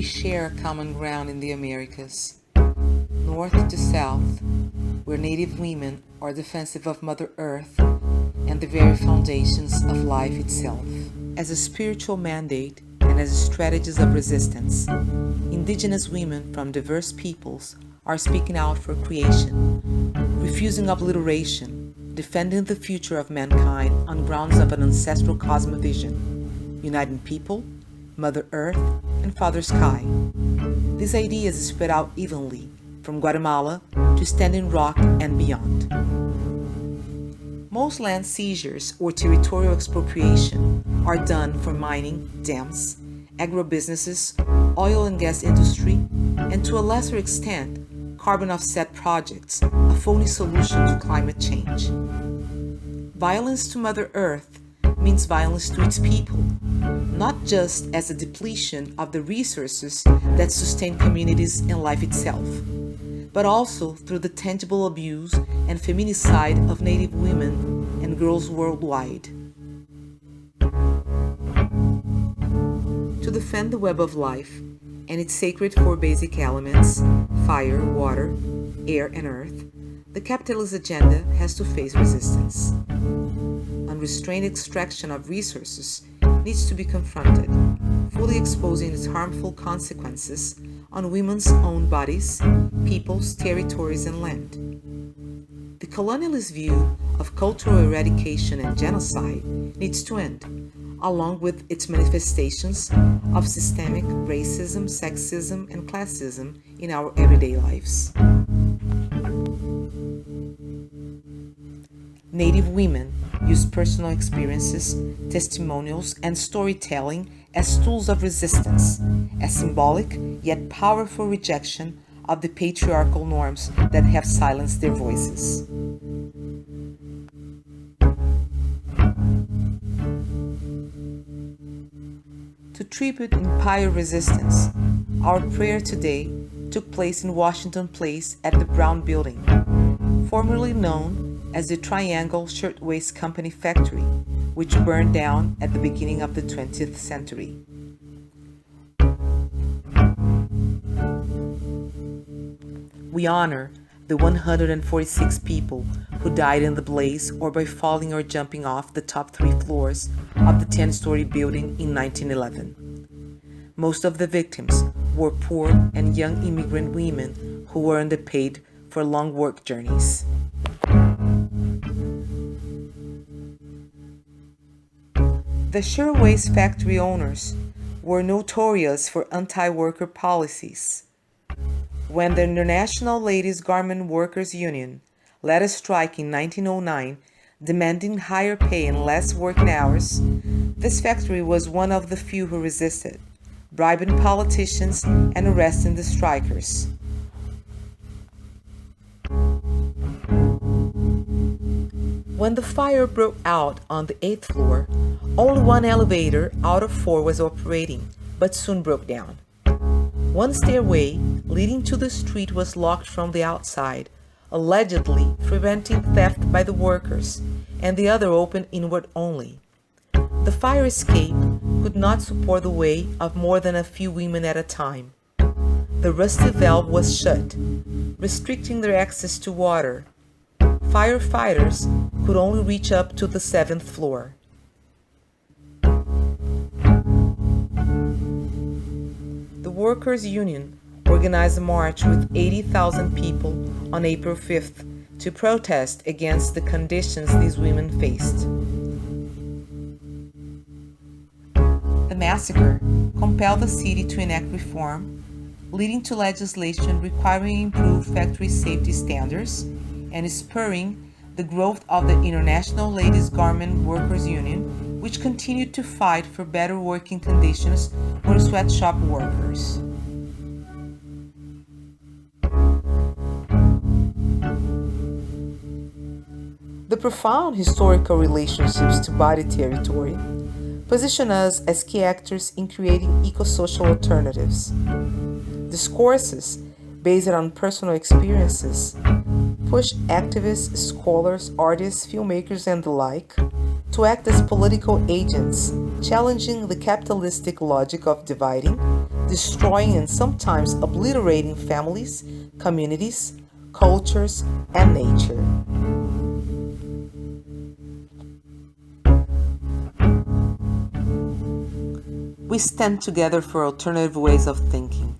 share a common ground in the Americas. North to south, where Native women are defensive of Mother Earth and the very foundations of life itself. As a spiritual mandate and as strategies of resistance, indigenous women from diverse peoples are speaking out for creation, refusing obliteration, defending the future of mankind on grounds of an ancestral cosmovision, uniting people, Mother Earth, and Father Sky. These ideas spread out evenly from Guatemala to Standing Rock and beyond. Most land seizures or territorial expropriation are done for mining, dams, agribusinesses, oil and gas industry, and to a lesser extent, carbon offset projects, a phony solution to climate change. Violence to Mother Earth means violence to its people, not just as a depletion of the resources that sustain communities and life itself, but also through the tangible abuse and feminicide of Native women and girls worldwide. To defend the web of life and its sacred four basic elements, fire, water, air, and earth, the capitalist agenda has to face resistance. Unrestrained extraction of resources needs to be confronted, fully exposing its harmful consequences on women's own bodies, peoples, territories, and land. The colonialist view of cultural eradication and genocide needs to end, along with its manifestations of systemic racism, sexism, and classism in our everyday lives. Native women use personal experiences, testimonials, and storytelling as tools of resistance, as symbolic yet powerful rejection of the patriarchal norms that have silenced their voices. To tribute Empire resistance, our prayer today took place in Washington Place at the Brown Building, formerly known as the Triangle Shirtwaste Company factory, which burned down at the beginning of the 20th century. We honor the 146 people who died in the blaze or by falling or jumping off the top 3 floors of the 10-story building in 1911. Most of the victims were poor and young immigrant women who were underpaid for long work journeys. The shirtwaste factory owners were notorious for anti-worker policies. When the International Ladies Garment Workers Union led a strike in 1909 demanding higher pay and less working hours, this factory was one of the few who resisted, bribing politicians and arresting the strikers. When the fire broke out on the 8th floor, only one elevator out of 4 was operating, but soon broke down. One stairway leading to the street was locked from the outside, allegedly preventing theft by the workers, and the other opened inward only. The fire escape could not support the weight of more than a few women at a time. The rusty valve was shut, restricting their access to water. Firefighters could only reach up to the 7th floor. The Workers' Union organized a march with 80,000 people on April 5th to protest against the conditions these women faced. The massacre compelled the city to enact reform, leading to legislation requiring improved factory safety standards and spurring the growth of the International Ladies Garment Workers Union, which continued to fight for better working conditions for sweatshop workers. The profound historical relationships to body territory position us as key actors in creating eco-social alternatives. Discourses based on personal experiences push activists, scholars, artists, filmmakers, and the like to act as political agents, challenging the capitalistic logic of dividing, destroying and sometimes obliterating families, communities, cultures, and nature. We stand together for alternative ways of thinking,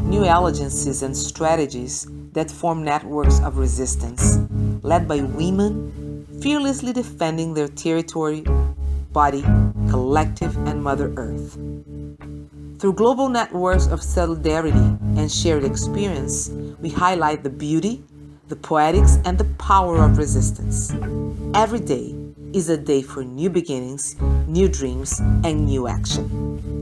new allegiances and strategies that form networks of resistance, led by women fearlessly defending their territory, body, collective, and Mother Earth. Through global networks of solidarity and shared experience, we highlight the beauty, the poetics, and the power of resistance. Every day is a day for new beginnings, new dreams, and new action.